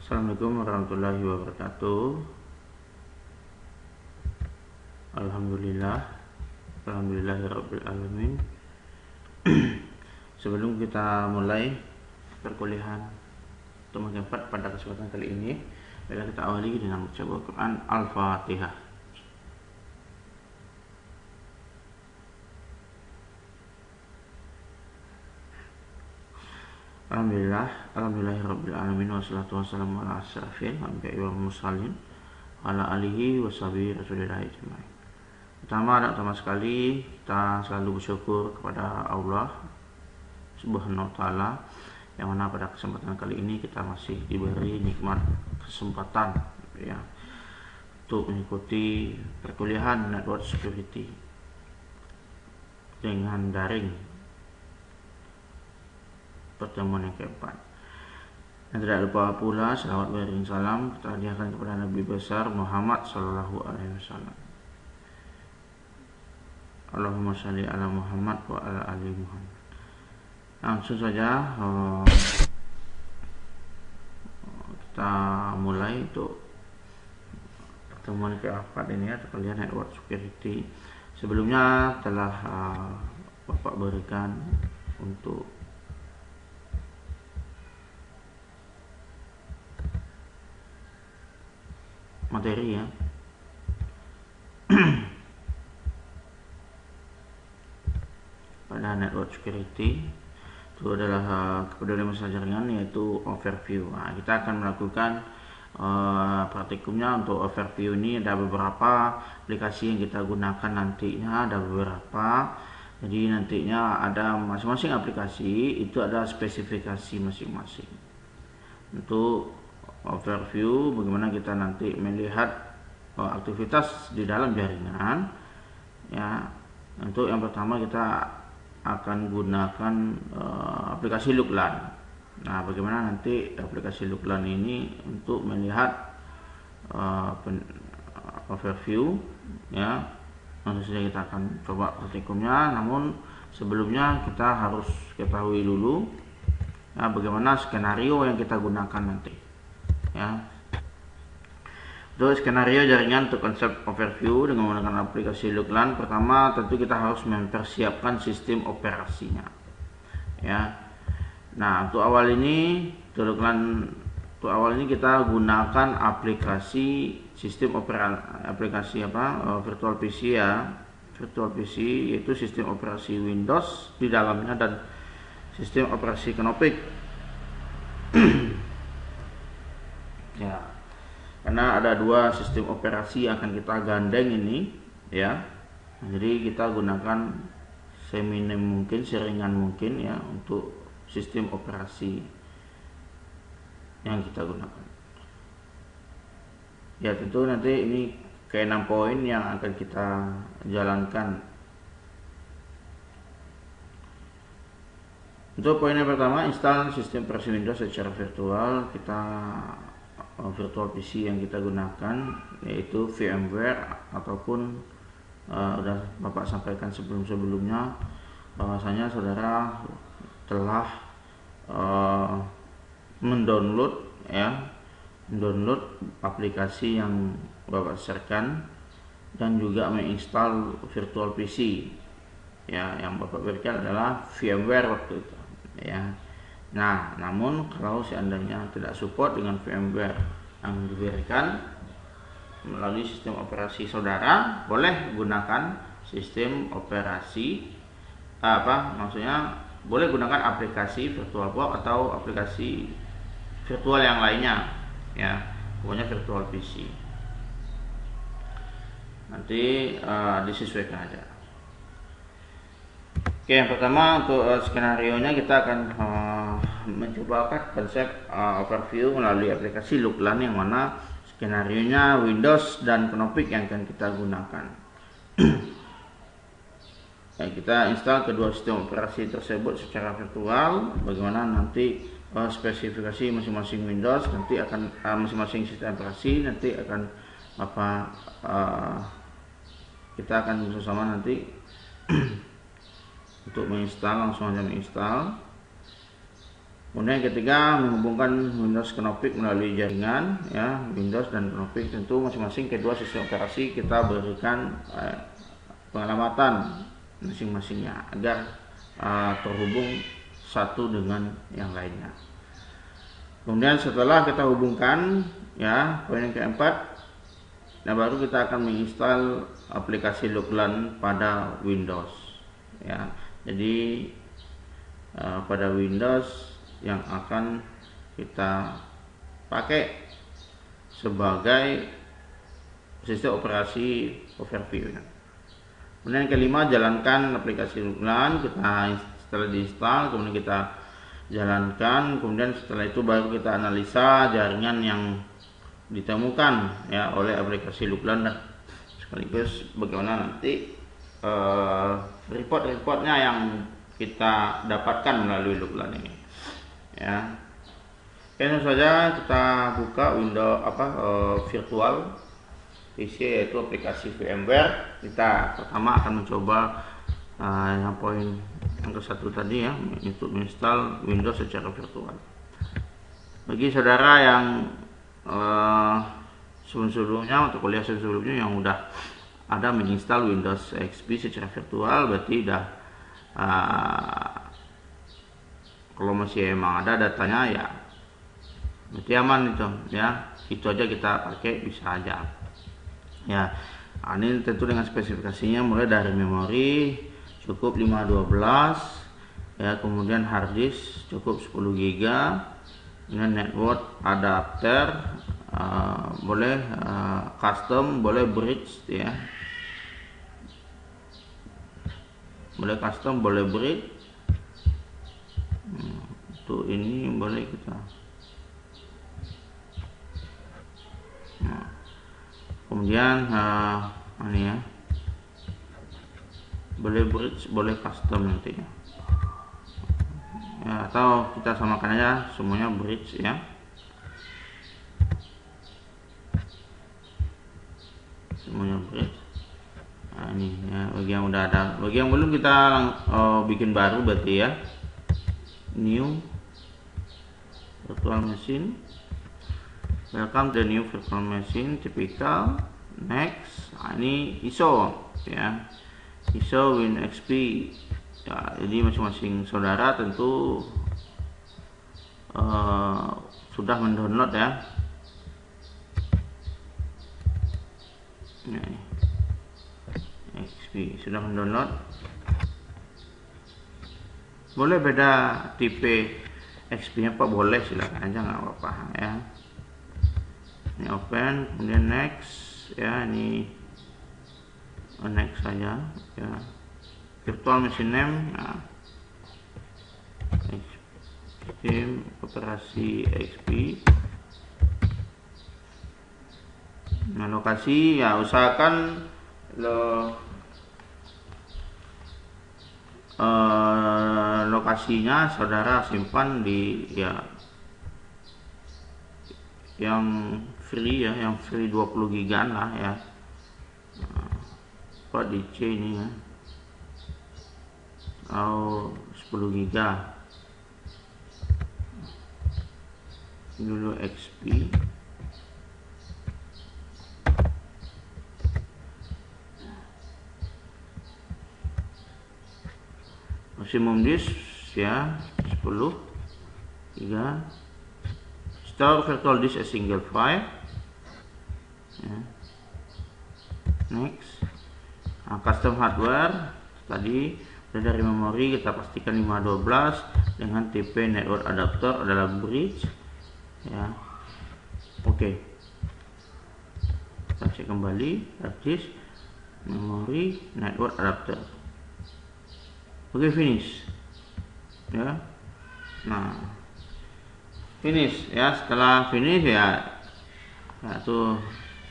Assalamualaikum warahmatullahi wabarakatuh. Alhamdulillahirabbil alamin. Sebelum kita mulai perkuliahan untuk keempat pada kesempatan kali ini, mari kita awali dengan membaca Al-Quran Al-Fatihah. Alhamdulillahirabbil alamin, wassalatu wassalamu ala asyrafil anbiya'i wal mursalin ala alihi washabihi rasulillah ajmain. Pertama sekali kita selalu bersyukur kepada Allah Subhanahu wa taala, yang mana pada kesempatan kali ini kita masih diberi nikmat kesempatan ya untuk mengikuti perkuliahan network security dengan daring pertemuan yang keempat. Dan tidak lupa pula selawat beriring salam kita hadiahkan kepada Nabi besar Muhammad sallallahu alaihi wasallam. Allahumma shalli ala Muhammad wa ala ali Muhammad. Langsung saja kita mulai untuk pertemuan keempat ini ya, perkuliahan network security. Sebelumnya telah Bapak berikan untuk materi ya pada network security. Itu adalah kepedulian masalah jaringan, yaitu overview. Nah, kita akan melakukan praktikumnya. Untuk overview ini ada beberapa aplikasi yang kita gunakan nantinya, ada beberapa. Jadi nantinya ada masing-masing aplikasi itu ada spesifikasi masing-masing. Untuk overview bagaimana kita nanti melihat aktivitas di dalam jaringan ya. Untuk yang pertama kita akan gunakan aplikasi Luklan. Nah, bagaimana nanti aplikasi Luklan ini untuk melihat overview ya. Nanti saja kita akan coba praktikumnya, namun sebelumnya kita harus ketahui dulu ya bagaimana skenario yang kita gunakan nanti ya. Untuk skenario jaringan untuk konsep overview dengan menggunakan aplikasi Luklan, pertama tentu kita harus mempersiapkan sistem operasinya ya. Nah, untuk awal ini kita gunakan aplikasi sistem aplikasi virtual PC ya. Virtual PC yaitu sistem operasi Windows di dalamnya dan sistem operasi Knoppix ya, karena ada dua sistem operasi yang akan kita gandeng ini ya. Jadi kita gunakan seminim mungkin, seringan mungkin ya untuk sistem operasi yang kita gunakan ya. Tentu nanti ini ke 6 poin yang akan kita jalankan. Untuk poin yang pertama, install sistem operasi Windows secara virtual. Kita virtual PC yang kita gunakan yaitu VMware, ataupun sudah Bapak sampaikan sebelumnya bahwasanya saudara telah mendownload aplikasi yang Bapak sharekan dan juga menginstal virtual PC ya. Yang Bapak berikan adalah VMware waktu itu ya. Nah, namun kalau seandainya tidak support dengan VMware yang diberikan melalui sistem operasi saudara, boleh gunakan sistem operasi boleh gunakan aplikasi VirtualBox atau aplikasi virtual yang lainnya ya, pokoknya virtual PC. Nanti disesuaikan aja. Oke, yang pertama untuk skenario-nya kita akan mencoba konsep overview melalui aplikasi Luklan, yang mana skenario-nya Windows dan Knoppix yang akan kita gunakan. Ya, kita install kedua sistem operasi tersebut secara virtual. Bagaimana nanti spesifikasi masing-masing Windows nanti akan masing-masing sistem operasi nanti akan kita akan bersama nanti untuk menginstal, langsung aja menginstal Kemudian yang ketiga, menghubungkan Windows Knoppix melalui jaringan, ya. Windows dan Knoppix tentu masing-masing kedua sistem operasi kita berikan pengelamatan masing-masingnya agar terhubung satu dengan yang lainnya. Kemudian setelah kita hubungkan, ya, poin yang keempat, nah baru kita akan menginstal aplikasi Lookland pada Windows, ya. Jadi pada Windows yang akan kita pakai sebagai sistem operasi overview. Kemudian yang kelima, jalankan aplikasi Lookland. Kita setelah diinstal, kemudian kita jalankan, kemudian setelah itu baru kita analisa jaringan yang ditemukan, ya, oleh aplikasi Lookland, dan sekaligus bagaimana nanti report-reportnya yang kita dapatkan melalui Lookland ini, ya. Ini saja kita buka window virtual PC, yaitu aplikasi VMware. Kita pertama akan mencoba yang poin yang ke-1 tadi, ya, untuk menginstal Windows secara virtual. Bagi saudara yang sebelumnya untuk kuliah sebelumnya yang udah ada menginstal Windows XP secara virtual, berarti udah kalau masih emang ada datanya, ya berarti aman itu, ya. Itu aja kita pakai, bisa aja, ya. Ini tentu dengan spesifikasinya mulai dari memori cukup 512, ya, kemudian hard disk cukup 10 GB, dengan network adapter, boleh custom, boleh bridge, ya, boleh custom, boleh bridge. Untuk ini boleh kita, kemudian ini, ya, boleh bridge, boleh custom nantinya, ya, atau kita samakan aja semuanya bridge, ya. Semuanya bridge. Nah, ini, ya, bagi yang udah ada. Bagi yang belum, kita bikin baru berarti, ya. New virtual machine. Welcome to the new virtual machine. Typical. Next. Nah, ini ISO, ya. ISO WinXP, ya. Jadi masing-masing saudara tentu sudah mendownload, ya. Ini XP sudah mendownload. Boleh beda tipe XP-nya Pak, boleh, silakan aja, nggak apa-apa, ya. Ini open, kemudian next, ya. Ini next saja, ya. Virtual machine name, nah. Sistem operasi XP. Nah, lokasi, ya, usahakan lokasinya saudara simpan di, ya, yang free, ya, yang free 20 gigan lah, ya. Nah, di C ini, ya, atau 10 giga dulu XP. Maximum disk, ya, 10 giga. Store virtual disk a single file, ya. Next. Nah, custom hardware tadi dari memori kita pastikan 512 dengan tipe network adapter adalah bridge, ya. Oke. Kita cek kembali hard disk, memori, network adapter. Oke, finish, ya. Nah, finish, ya. Setelah finish, ya, itu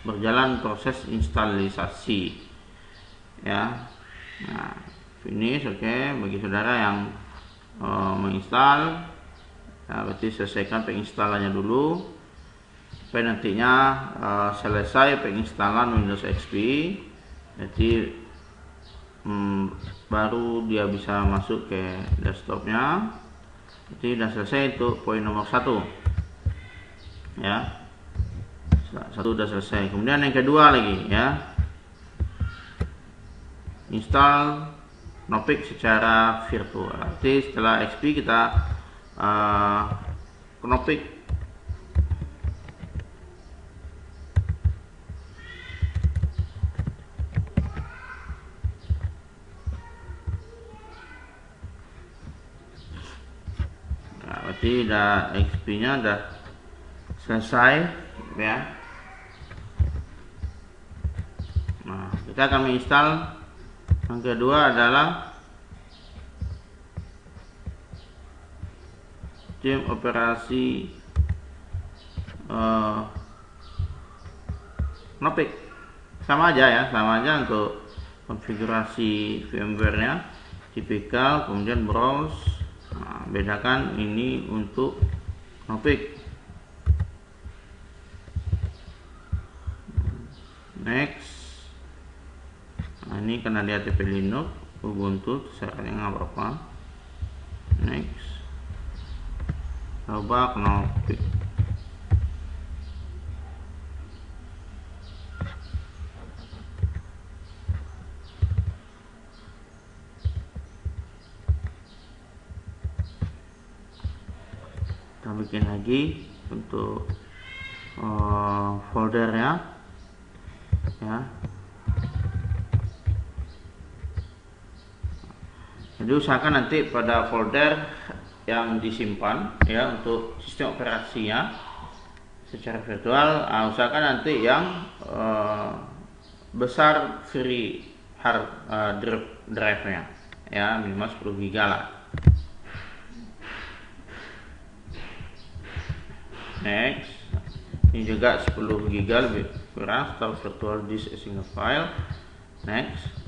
berjalan proses instalisasi, ya. Nah, finish, oke. Bagi saudara yang menginstal, ya, berarti selesaikan penginstalannya dulu sampai nantinya selesai penginstalan Windows XP. Jadi baru dia bisa masuk ke desktopnya. Jadi sudah selesai untuk poin nomor 1 ya. Satu sudah selesai. Kemudian yang kedua lagi ya, install Knoppix secara virtual. Nanti setelah XP kita Knoppix. Nah, berarti udah XP-nya udah selesai ya. Nah, kita akan menginstal yang kedua adalah tim operasi Knoppix. Sama aja ya, sama aja untuk konfigurasi VMware-nya, tipikal, kemudian browse. Nah, bedakan ini untuk Knoppix. Next. Nah, ini karena dia TP Linux, Ubuntu, syaratnya nggak apa-apa. Next. Coba Knoppix. Kita bikin lagi untuk foldernya ya. Jadi usahakan nanti pada folder yang disimpan ya untuk sistem operasinya secara virtual, usahakan nanti yang besar free hard drive-nya ya, minimal 10 GB lah. Next, ini juga 10 GB lebih kurang, start virtual disk a single file. Next.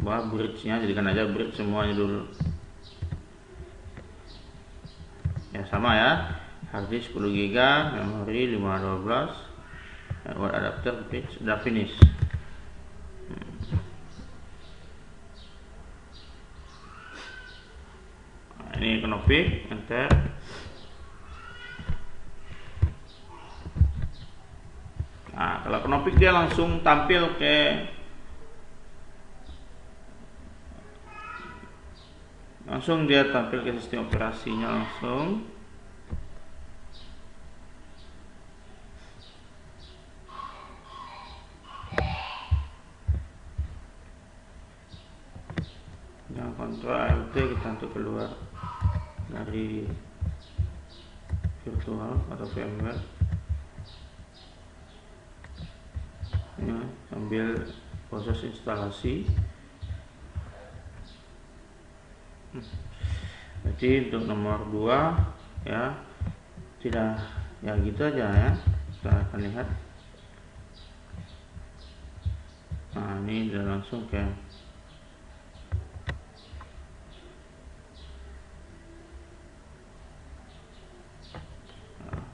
Bridge-nya jadikan aja bridge semuanya dulu ya, sama ya, hard disk 10 GB, memori 512, word adapter page udah finish. Nah, ini Knoppix, enter. Nah, kalau Knoppix dia langsung tampil ke sistem operasinya langsung. Yang Ctrl Alt kita untuk keluar dari virtual atau VMware ya, sambil proses instalasi. Jadi untuk nomor 2 ya, tidak ya gitu aja ya, kita akan lihat. Nah, ini udah langsung ke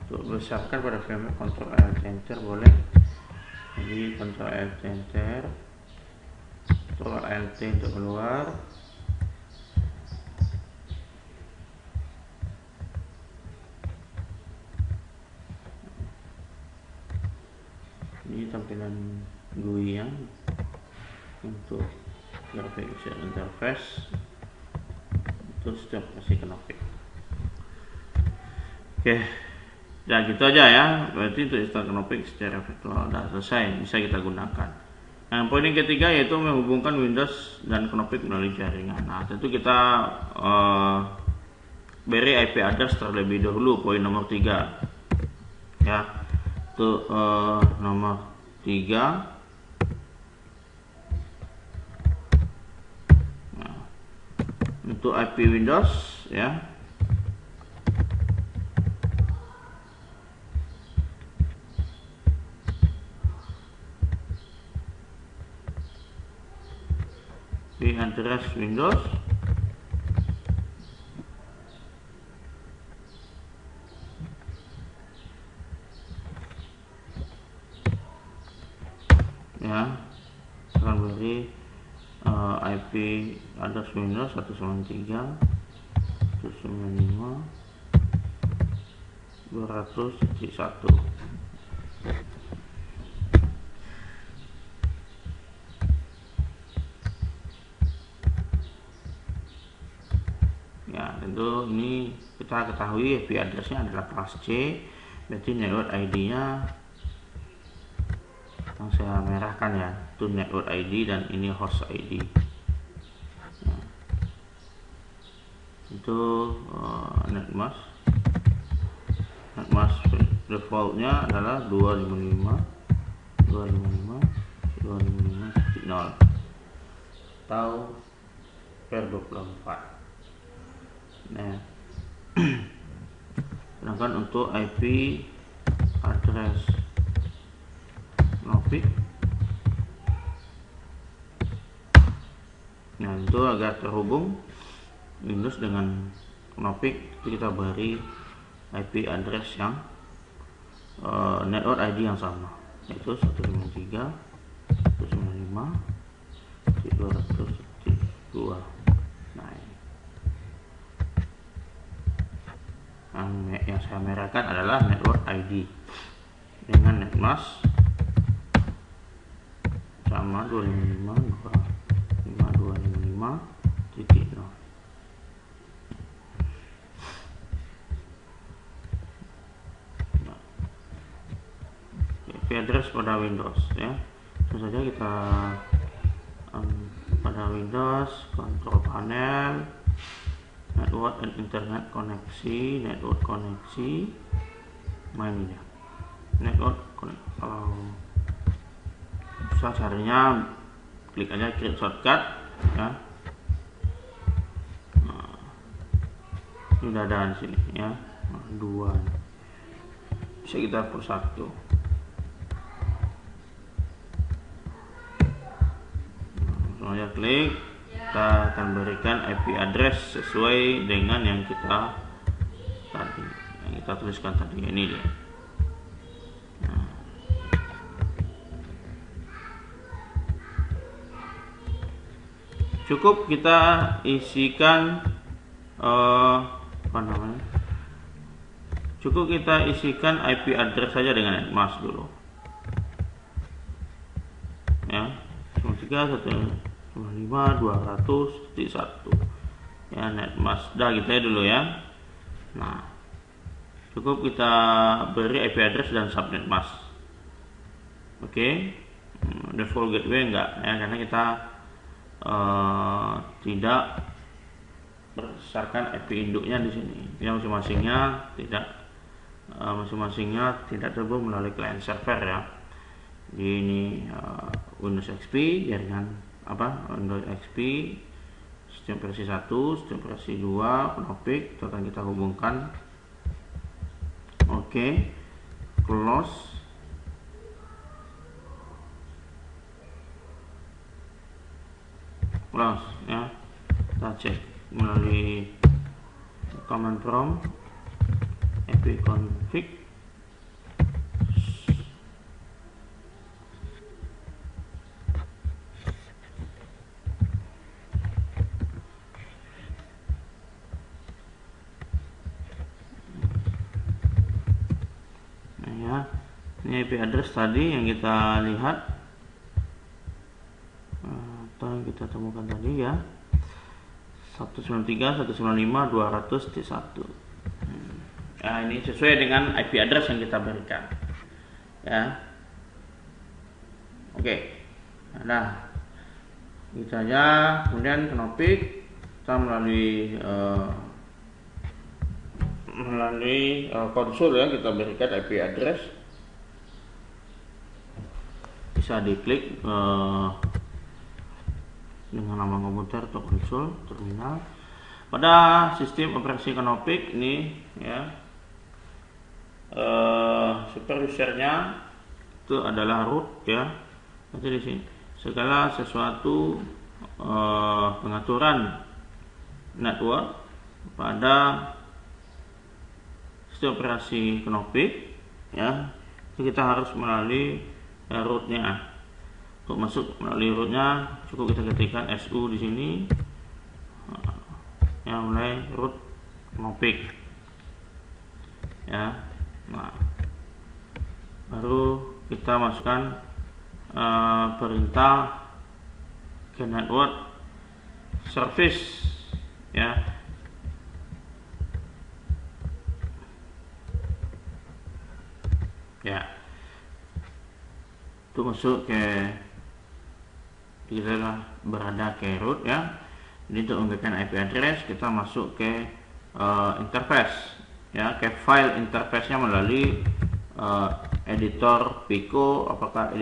untuk besarkan pada VMware, Ctrl Alt Enter boleh. Jadi Ctrl Alt Enter, Ctrl Alt untuk keluar. Ini tampilan GUI yang untuk graphic user interface untuk setiap aplikasi Knoppix. Oke, ya gitu aja ya. Berarti untuk install Knoppix secara virtual sudah selesai, bisa kita gunakan. Yang poin yang ketiga yaitu menghubungkan Windows dan Knoppix melalui jaringan. Nah, tentu kita beri IP address terlebih dahulu, poin nomor 3 ya. Untuk nomor 3, nah, untuk IP Windows ya, IP address Windows ya, akan beri IP address Windows 193 195 200.1. Ya, tentu ini kita ketahui IP addressnya adalah kelas C, berarti network ID-nya yang saya merahkan ya, itu network ID dan ini host ID. Ya. Itu netmask defaultnya adalah 255.255.255.0 atau per 24. Nah, sedangkan untuk IP address Nopik, nah itu agar terhubung Windows dengan Nopik, kita beri IP address yang network ID yang sama, yaitu 195.200.2. Yang saya merahkan adalah network ID dengan netmask sama 255.255.0. IP address pada Windows ya. Langsung saja kita pada Windows control panel, network and internet koneksi, network koneksi, main ya, network kalau susah caranya klik aja create shortcut ya. Nah, ini udah ada di sini ya, dua bisa kita hapus satu. Langsung aja klik, kita akan berikan IP address sesuai dengan yang kita tadi, yang kita tuliskan tadi. Ini dia. Nah. Cukup kita isikan cukup kita isikan IP address saja dengan netmask dulu ya, 193.195.200.1 ya, netmask dah gitu ya dulu ya. Nah, cukup kita beri IP address dan subnet mask. Oke. Default gateway enggak ya, karena kita tidak berdasarkan IP induknya di sini. Yang masing-masingnya tidak terhubung melalui client server ya. Ini Windows XP jaringan Windows XP sistem versi 1, sistem versi 2, Nopik itu akan kita hubungkan. Oke. Close. Ya, kita cek melalui command prompt ipconfig ya. Ini IP address tadi yang kita lihat atau yang kita temukan tadi ya, 193.195.200.1. Nah, ini sesuai dengan IP address yang kita berikan ya. Oke. Nah, itu saja. Kemudian Nopik kita melalui konsol ya, kita berikan IP address, bisa diklik dengan nama komputer atau konsol terminal. Pada sistem operasi Nopik ini ya, super usernya itu adalah root ya. Nanti di sini segala sesuatu pengaturan network pada sistem operasi Nopik ya, kita harus melalui rootnya. Untuk masuk melalui rootnya cukup kita ketikkan SU di sini ya, mulai root Knoppix ya. Nah, baru kita masukkan perintah ke network service ya. Ya, itu masuk ke, kita berada ke root ya. Jadi untuk memberikan IP address kita masuk ke interface ya, ke file interface-nya melalui editor Pico, apakah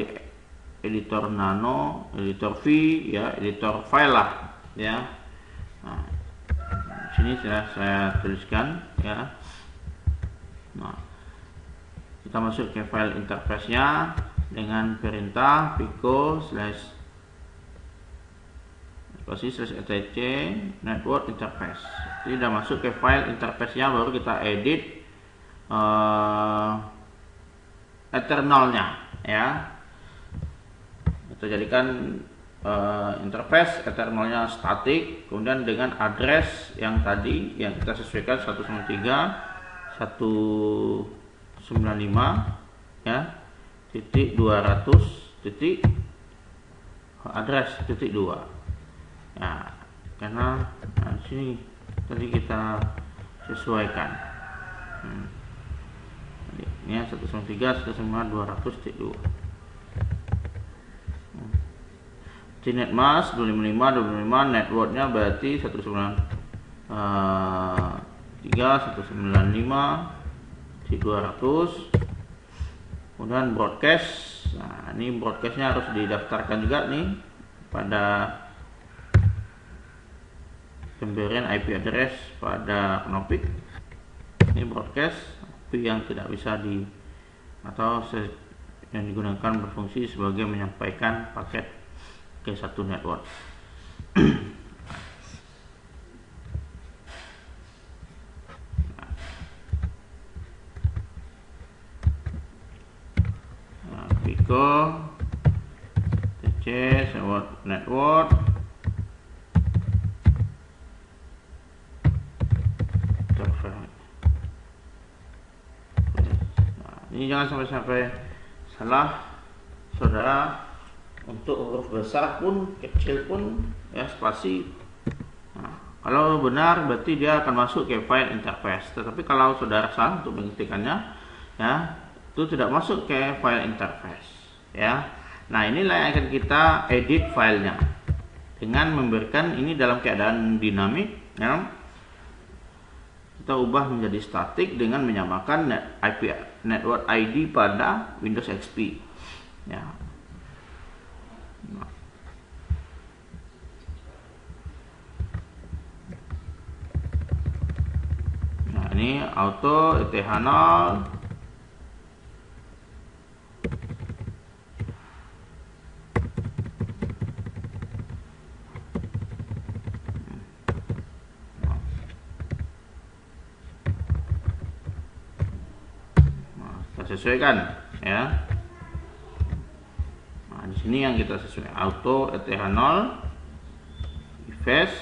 editor Nano, editor V ya, editor file lah ya. Nah, sini sudah saya tuliskan ya. Nah, kita masuk ke file interface-nya dengan perintah pico /etc network interface. Jadi sudah masuk ke file interface-nya, baru kita edit eternalnya ya. Kita jadikan interface eternalnya static, kemudian dengan address yang tadi yang kita sesuaikan 193.195 ya, titik 200 titik address titik 2 ya, karena sini tadi kita sesuaikan ini 193.195.200.2 netmask 255 networknya berarti 193.195.200. kemudian broadcast. Nah, ini broadcastnya harus didaftarkan juga nih pada pemberian IP address pada Knoppix. Ini broadcast IP yang tidak bisa atau yang digunakan berfungsi sebagai menyampaikan paket ke satu network. Pico TC network ini jangan sampai salah saudara, untuk huruf besar pun kecil pun ya spasi. Nah, kalau benar berarti dia akan masuk ke file interface, tetapi kalau saudara salah untuk mengetikkannya ya, itu tidak masuk ke file interface ya. Nah, inilah yang akan kita edit filenya dengan memberikan ini dalam keadaan dinamik ya. Kita ubah menjadi statik dengan menyamakan IP network ID pada Windows XP ya. Nah, ini auto ETH0 sesuaikan ya. Nah, di sini yang kita sesuai auto ETH0 device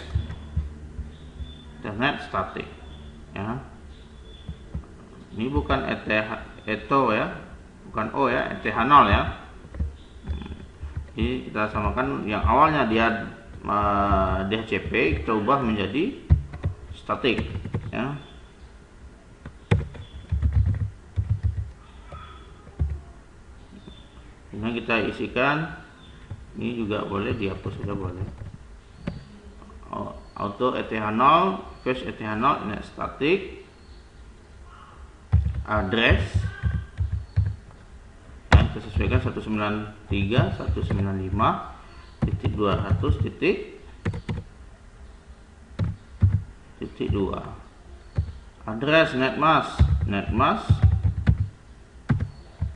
internet static ya. Ini bukan ETO ya, bukan O ya, ETH0 ya. Jadi kita samakan yang awalnya dia DHCP, kita ubah menjadi static ya. Ini kita isikan, ini juga boleh dihapus, sudah boleh. Auto ETH0, fetch ETH0, net static, address yang kita sesuaikan 193.195.200.2. address netmask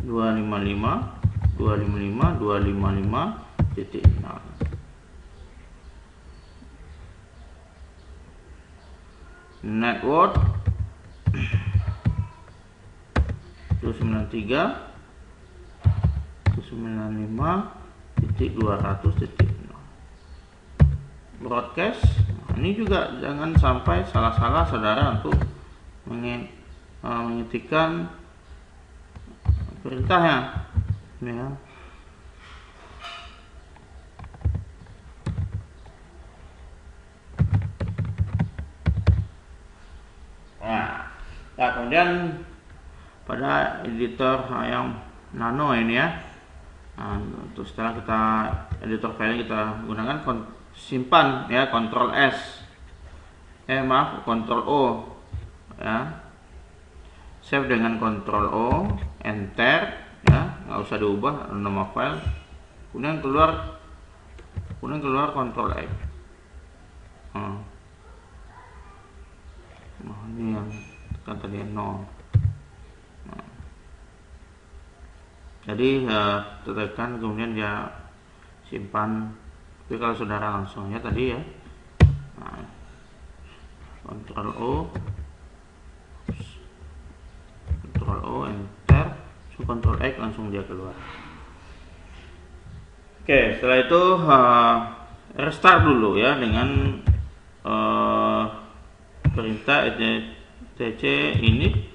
255.255.0. network 193.195.200.0. broadcast ini juga jangan sampai salah-salah saudara untuk mengetikkan perintahnya, ya. Nah, kemudian pada editor yang nano ini ya, nah, untuk setelah kita editor file kita gunakan simpan ya, Ctrl S, Ctrl O ya, save dengan Ctrl O, enter ya, nggak usah diubah nama file, kemudian keluar Ctrl X. Nah, ini yang kan tadi 0. Nah, jadi tekan kemudian dia simpan. Tapi kalau saudara langsung ya tadi ya, nah, Ctrl O, enter, Ctrl X, langsung dia keluar. Oke, setelah itu restart dulu ya dengan perintah etc init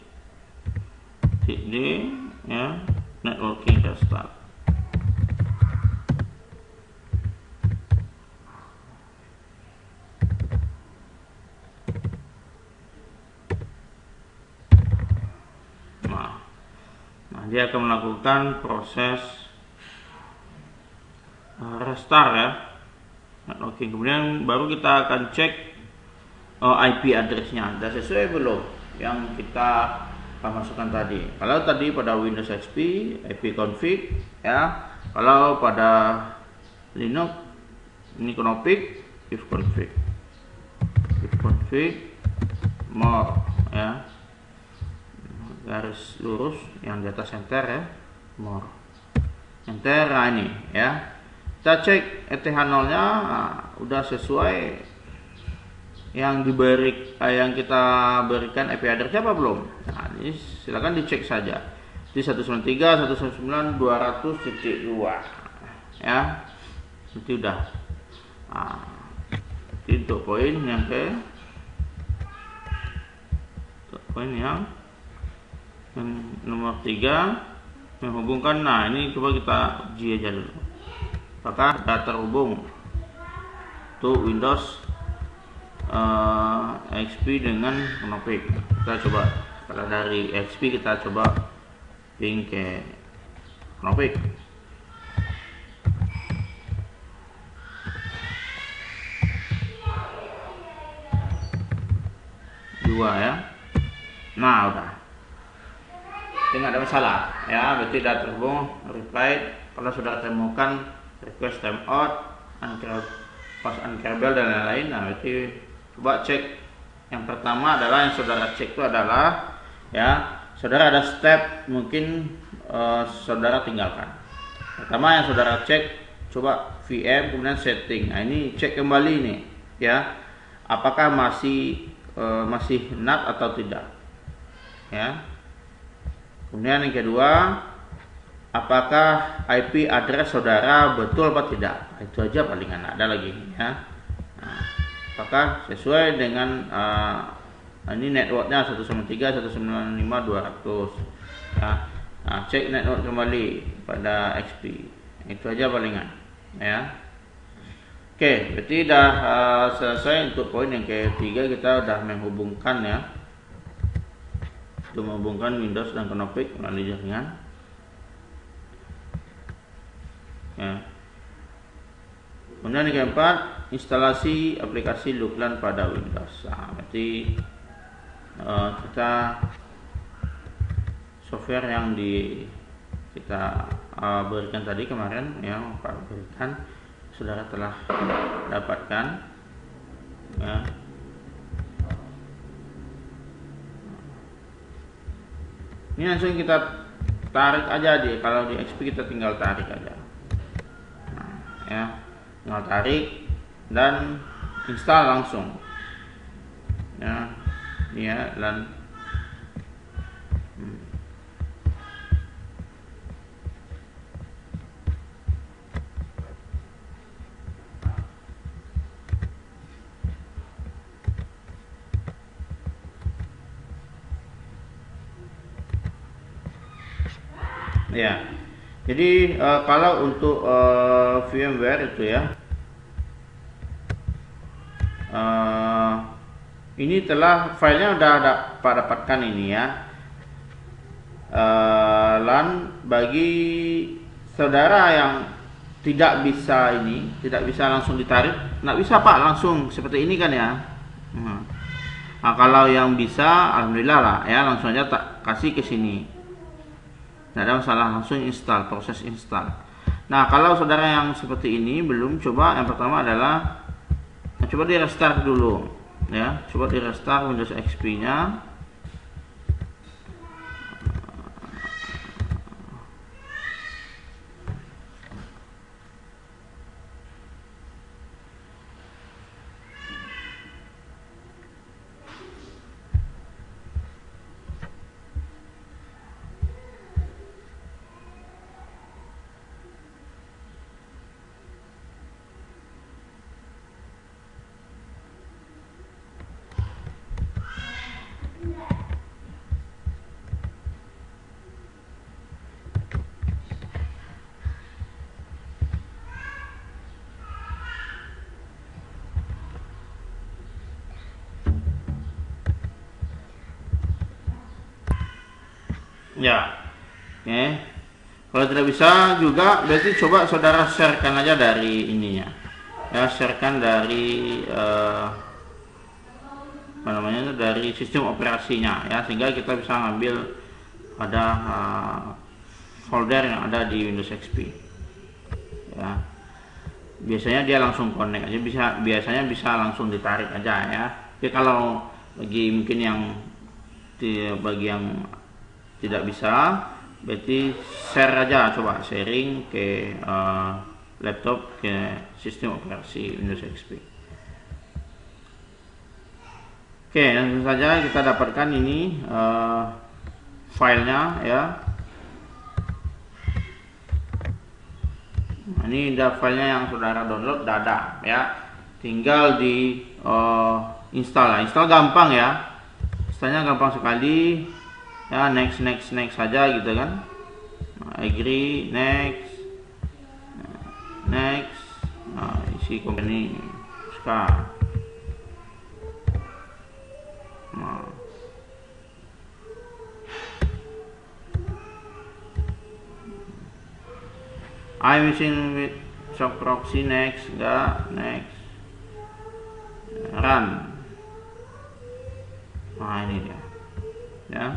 d ya, networking restart. Nah, dia akan melakukan proses restart ya, networking. Kemudian baru kita akan cek IP address-nya sudah sesuai belum yang kita masukkan tadi. Kalau tadi pada Windows XP ipconfig ya, kalau pada Linux ini config ifconfig more ya, garis lurus yang di atas enter ya, more enter. Nah, ini ya, kita cek ETH0 nya udah sesuai yang yang kita berikan IP address apa belum. Nah, ini silakan dicek saja di 193.169.200.2 ya, itu udah. Nah, untuk poin yang yang nomor 3 menghubungkan. Nah, ini coba kita uji aja dulu apakah sudah terhubung tuh Windows XP dengan config. Kita coba, kalau dari XP kita coba ping ke config. Dua ya. Nah, udah, tidak ada masalah ya, berarti sudah terhubung. Reply kalau sudah temukan request timeout, pas uncable dan lain-lain. Nah, berarti coba cek. Yang pertama adalah yang saudara cek itu adalah ya, saudara ada step mungkin saudara tinggalkan. Pertama yang saudara cek, coba VM kemudian setting. Nah, ini cek kembali nih ya, apakah masih NAT atau tidak ya. Kemudian yang kedua, apakah IP address saudara betul apa tidak. Itu aja, palingan ada lagi ya. Nah, apakah sesuai dengan ini networknya 193.195.200 ya. Nah, cek network kembali pada XP. Itu aja palingan ya. Oke, berarti sudah selesai untuk poin yang ketiga. Kita sudah menghubungkan ya, untuk menghubungkan Windows dan config melalui jaringan ya. Kemudian yang keempat, instalasi aplikasi Lookland pada Windows. Nah, berarti kita software yang kita berikan tadi kemarin ya, Pak berikan, saudara telah dapatkan ya. Ini langsung kita tarik aja kalau di XP kita tinggal tarik aja. Nah, ya, tinggal tarik dan install langsung ya, ini ya. Dan Ya. Jadi kalau untuk VMware itu ya, ini telah filenya udah dapatkan ini ya. LAN bagi saudara yang tidak bisa langsung ditarik, nggak bisa Pak langsung seperti ini kan ya. Nah, kalau yang bisa, alhamdulillah lah ya, langsung aja tak kasih ke sini. Tidak ada masalah, langsung install, proses install. Nah, kalau saudara yang seperti ini belum, coba yang pertama adalah coba di restart dulu ya, coba di restart Windows XP nya. Ya, oke. Kalau tidak bisa juga, berarti coba saudara sharekan aja dari ininya. Ya, sharekan dari dari sistem operasinya ya, sehingga kita bisa ngambil pada folder yang ada di Windows XP. Ya, biasanya dia langsung connect aja, biasanya bisa langsung ditarik aja ya. Tapi kalau bagi yang tidak bisa, berarti share aja, coba sharing ke laptop, ke sistem operasi Windows XP. Oke, langsung saja kita dapatkan ini filenya ya. Nah, ini udah filenya yang saudara download, udah ada ya. Tinggal di install lah. Install gampang ya. Installnya gampang sekali. Ya, next saja gitu kan. Agree, next. Nah, isi company sekarang. Nah. I'm using with shock proxy, next, enggak, next, run. Nah, ini dia ya.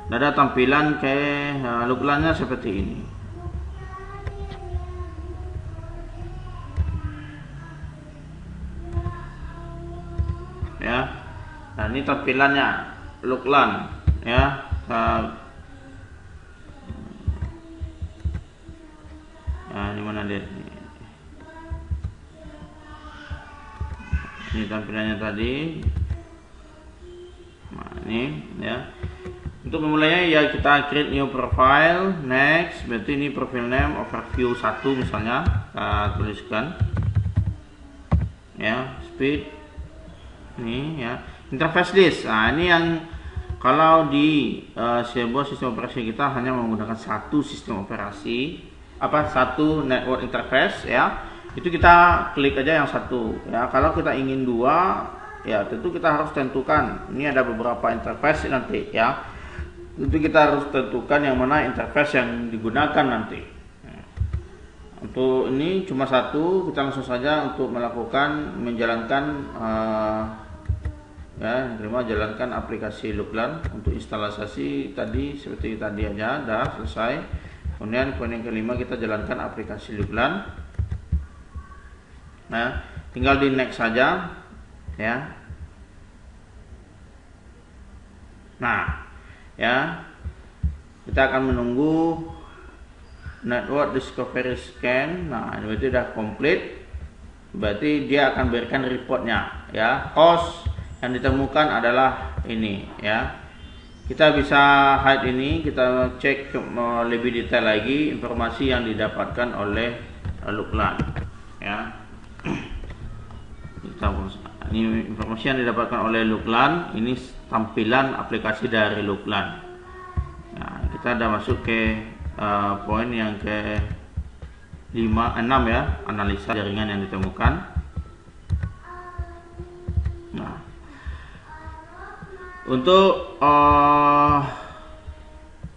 Ada tampilan kayak loglannya seperti ini ya. Nah, ini tampilannya loglan ya. Nah, ini mana lihat ini tampilannya tadi. Nah, ini ya. Untuk memulainya ya, kita create new profile, next, berarti ini profile name overview 1 misalnya, kita tuliskan ya, speed ini ya, interface list. Nah, ini yang kalau di sebuah sistem operasi kita hanya menggunakan satu sistem operasi, satu network interface ya, itu kita klik aja yang satu ya. Kalau kita ingin dua ya, tentu kita harus tentukan, ini ada beberapa interface nanti ya. Itu kita harus tentukan yang mana interface yang digunakan nanti. Untuk ini cuma satu, kita langsung saja untuk menjalankan jalankan aplikasi loglan. Untuk instalasi tadi seperti tadi aja, dah selesai. Kemudian poin yang kelima, kita jalankan aplikasi loglan. Nah, tinggal di next saja ya. Nah ya, kita akan menunggu network discovery scan. Nah, ini sudah komplit, berarti dia akan berikan reportnya ya. Host yang ditemukan adalah ini ya. Kita bisa hide ini, kita cek lebih detail lagi informasi yang didapatkan oleh loglan ya. Ini informasi yang didapatkan oleh loglan, ini tampilan aplikasi dari loglan. Nah, kita udah masuk ke poin yang ke 6 ya, analisa jaringan yang ditemukan. Nah, untuk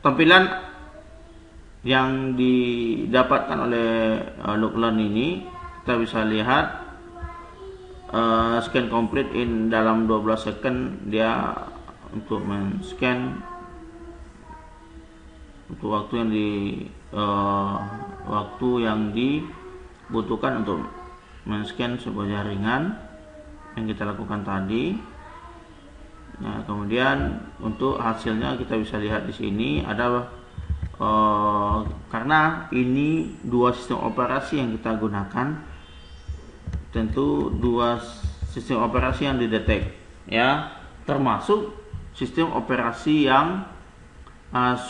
tampilan yang didapatkan oleh Looklearn ini, kita bisa lihat scan complete in dalam 12 second. Dia untuk men-scan untuk waktu yang dibutuhkan untuk men-scan sebuah jaringan yang kita lakukan tadi. Nah, kemudian untuk hasilnya kita bisa lihat di sini ada karena ini dua sistem operasi yang kita gunakan, tentu dua sistem operasi yang didetek ya, termasuk sistem operasi yang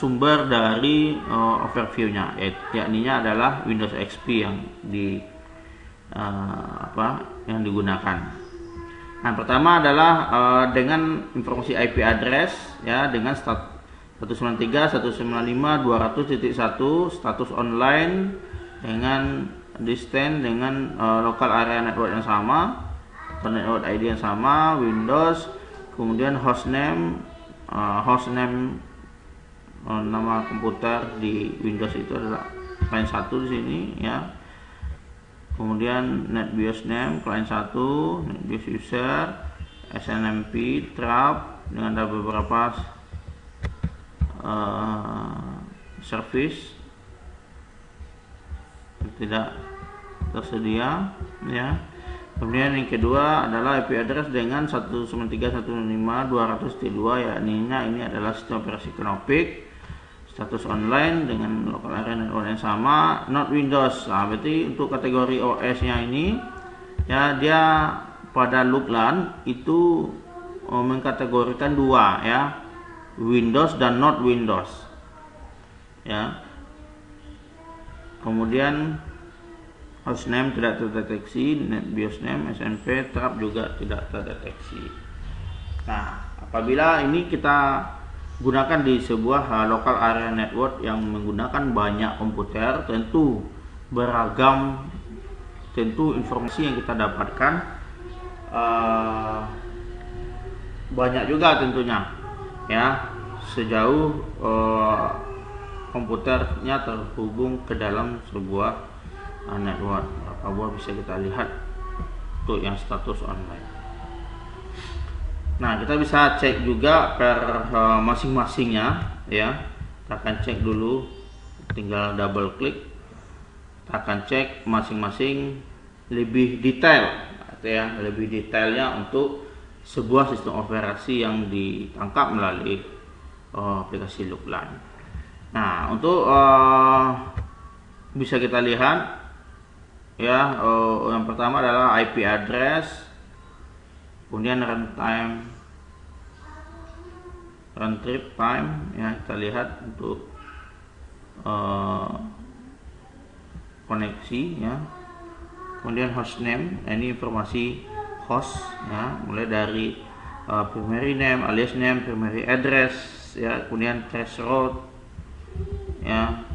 sumber dari overview-nya, yakni adalah Windows XP yang yang digunakan. Nah, pertama adalah dengan informasi IP address ya, dengan 193.195.200.1 status online, dengan distance dengan local area network yang sama, network ID yang sama, Windows, kemudian hostname nama komputer di Windows itu adalah client 1 di sini ya. Kemudian NetBIOS name client 1, NetBIOS user, SNMP, trap dengan ada beberapa service tidak tersedia ya. Kemudian yang kedua adalah IP address dengan 193.195.200.2, yakni ini adalah sistem operasi Knoppix, status online dengan local area network yang sama, not Windows. Nah, berarti untuk kategori OS nya ini ya, dia pada Looklearn itu mengkategorikan dua ya, Windows dan not Windows ya. Kemudian hostname tidak terdeteksi, NetBIOS name, SNP, trap juga tidak terdeteksi. Nah, apabila ini kita gunakan di sebuah local area network yang menggunakan banyak komputer, tentu beragam, tentu informasi yang kita dapatkan banyak juga tentunya ya, sejauh komputernya terhubung ke dalam sebuah network. Apabila bisa kita lihat untuk yang status online. Nah, kita bisa cek juga per masing-masingnya ya. Kita akan cek dulu, tinggal double klik. Kita akan cek masing-masing lebih detail ya, lebih detailnya untuk sebuah sistem operasi yang ditangkap melalui aplikasi Looklearn. Nah, untuk bisa kita lihat ya, yang pertama adalah IP address, kemudian run trip time ya, kita lihat untuk koneksi ya, kemudian hostname, ini informasi host ya, mulai dari primary name, alias name, primary address ya, kemudian threshold ya,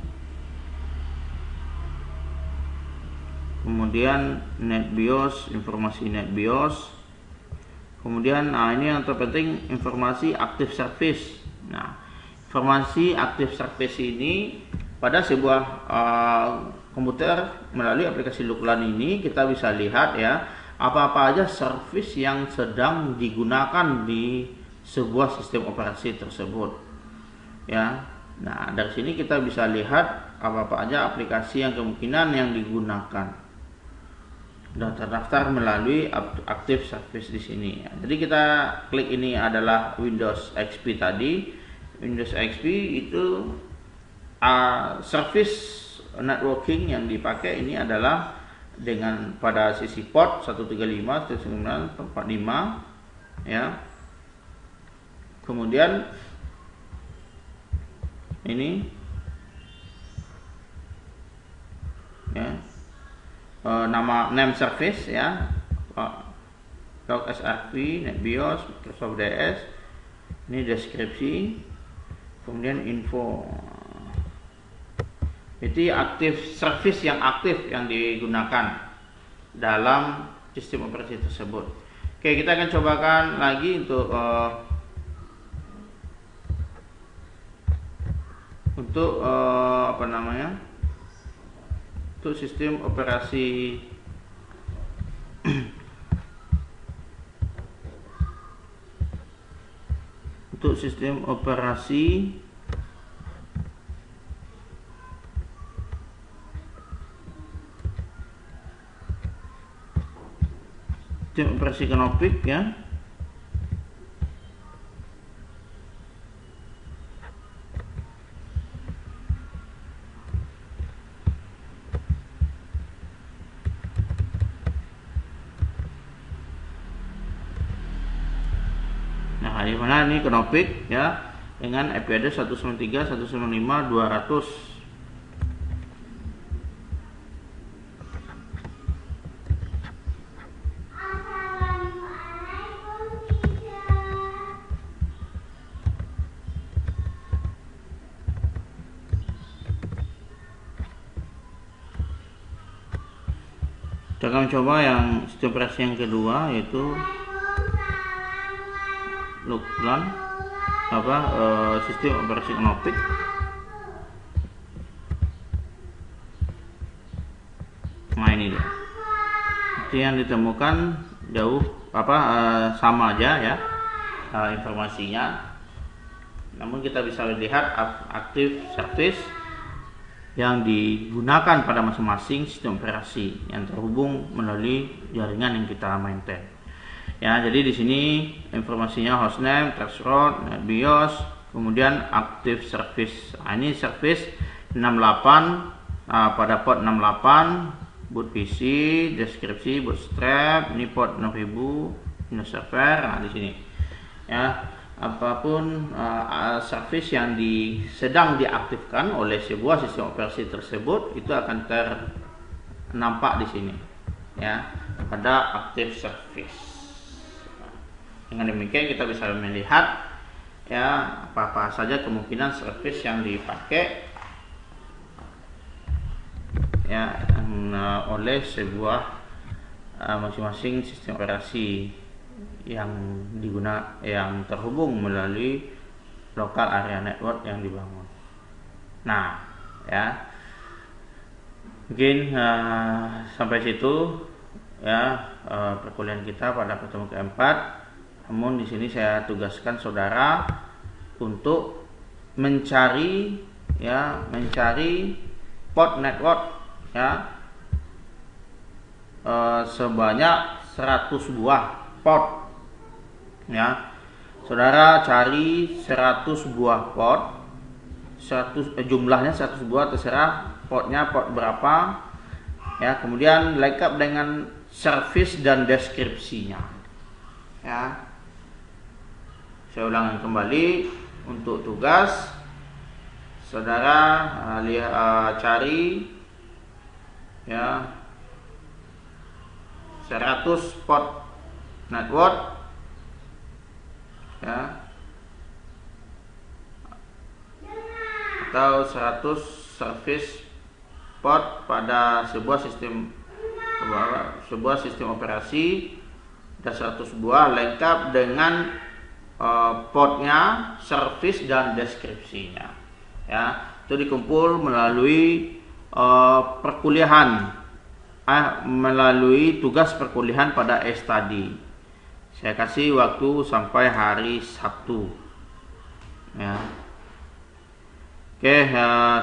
kemudian NetBIOS, informasi NetBIOS, kemudian ini yang terpenting, informasi active service. Nah, informasi active service ini pada sebuah komputer melalui aplikasi Looklearn ini kita bisa lihat ya, apa-apa aja service yang sedang digunakan di sebuah sistem operasi tersebut ya. Nah, dari sini kita bisa lihat apa-apa aja aplikasi yang kemungkinan yang digunakan dan terdaftar melalui active service di sini. Jadi kita klik, ini adalah Windows XP tadi. Windows XP itu service networking yang dipakai ini adalah dengan pada sisi port 135.190.45 ya. Kemudian ini ya, nama name service ya, log SRP, NetBIOS, Microsoft DS. Ini deskripsi, kemudian info. Itu aktif service yang aktif yang digunakan dalam sistem operasi tersebut. Oke, kita akan cobakan lagi untuk untuk sistem operasi untuk sistem operasi Canopy ya. Nah, di mana ini Canopy ya dengan IP address 193.195.200. Kita akan coba yang sistem operasi yang kedua, yaitu Luklan sistem operasi Canopy. Nah, ini dia. Itu yang ditemukan jauh sama aja ya informasinya. Namun kita bisa lihat aktif service yang digunakan pada masing-masing sistem operasi yang terhubung melalui jaringan yang kita maintain. Ya, jadi di sini informasinya hostname, traceroute, BIOS, kemudian active service. Nah, ini service 68 pada port 68, boot PC, deskripsi bootstrap, ini port 6000, Windows Server. Nah, di sini. Ya, apapun service yang sedang diaktifkan oleh sebuah sistem operasi tersebut itu akan ternampak di sini ya pada active service. Dengan demikian kita bisa melihat ya apa saja kemungkinan service yang dipakai ya oleh sebuah masing-masing sistem operasi yang terhubung melalui local area network yang dibangun. Nah, ya mungkin sampai situ ya perkuliahan kita pada pertemuan keempat. Namun di sini saya tugaskan saudara untuk mencari port network ya sebanyak 100 buah port. Ya, saudara cari 100 buah port, jumlahnya 100 buah, terserah portnya port berapa ya, kemudian lengkap dengan service dan deskripsinya ya. Saya ulangi kembali untuk tugas saudara cari ya 100 port network ya, atau 100 service port pada sebuah sistem operasi dan 100 buah lengkap dengan portnya, service dan deskripsinya ya. Itu dikumpul melalui perkuliahan melalui tugas perkuliahan pada study. Saya kasih waktu sampai hari Sabtu ya. Oke,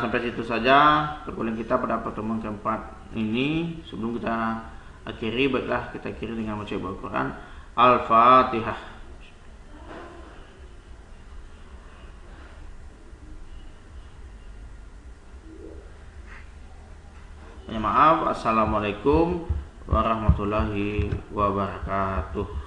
sampai situ saja perkuliahan kita pada pertemuan keempat ini. Sebelum kita akhiri, baiklah kita akhiri dengan membaca Al-Quran. Al-Fatihah. Maaf, assalamualaikum warahmatullahi wabarakatuh.